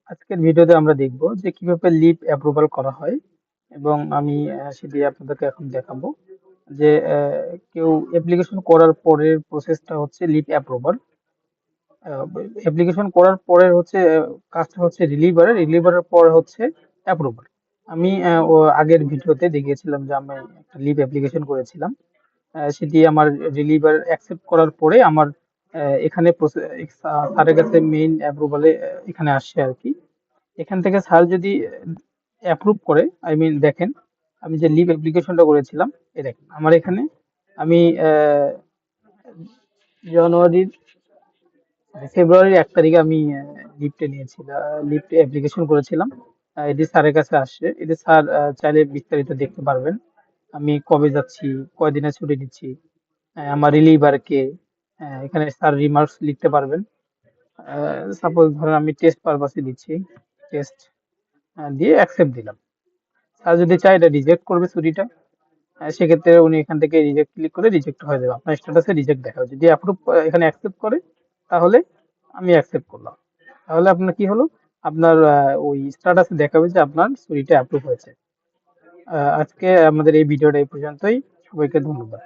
আজকের ভিডিওতে আমরা দেখব যে কিভাবে লিভ অ্যাপ্রুভাল করা হয় এবং আমি সেটি আপনাদেরকে এখন দেখাবো যে কেউ অ্যাপ্লিকেশন করার পরের প্রসেসটা হচ্ছে লিভ অ্যাপ্রুভাল। অ্যাপ্লিকেশন করার পরে হচ্ছে কাজটা হচ্ছে রিলিভারের পরে হচ্ছে অ্যাপ্রুভাল। আমি আগের ভিডিওতে দেখিয়েছিলাম যে আমি একটা লিভ অ্যাপ্লিকেশন করেছিলাম। সেটি আমার রিলিভার অ্যাকসেপ্ট করার পরে আমার এখানে স্যারের কাছে মেইন অ্যাপ্রুভালে এখানে আসছে আর কি। এখান থেকে স্যার যদি অ্যাপ্রুভ করে, আই মিন দেখেন আমি যে লিভ অ্যাপ্লিকেশনটা করেছিলাম, এই দেখেন আমার এখানে আমি জানুয়ারির ফেব্রুয়ারির 1 তারিখে আমি লিভটা নিয়েছিলাম, লিভটা অ্যাপ্লিকেশন করেছিলাম। এটি স্যারের কাছে আসছে। এটি স্যার চাইলে বিস্তারিত দেখতে পারবেন। আমি কবে যাচ্ছি, কয়দিনের ছুটি নিচ্ছি, আমার রিলিভার কে, এখানে স্যার রিমার্কস লিখতে পারবেন। সাপোজ ধরেন আমি টেস্ট পারপাসে দিচ্ছি, টেস্ট দিয়ে অ্যাকসেপ্ট দিলাম। স্যার যদি চায় এটা রিজেক্ট করবে ছুটিটা, সেক্ষেত্রে উনি এখান থেকে রিজেক্ট ক্লিক করে রিজেক্ট হয়ে যাবে, আপনার স্ট্যাটাসে রিজেক্ট দেখাবে। যদি অ্যাপ্রুভ এখানে অ্যাকসেপ্ট করে তাহলে আমি অ্যাকসেপ্ট করলাম, তাহলে আপনার কি হলো, আপনার ওই স্ট্যাটাসে দেখাবে যে আপনার ছুটিটা অ্যাপ্রুভ হয়েছে। আজকে আমাদের এই ভিডিওটা এই পর্যন্তই। সবাইকে ধন্যবাদ।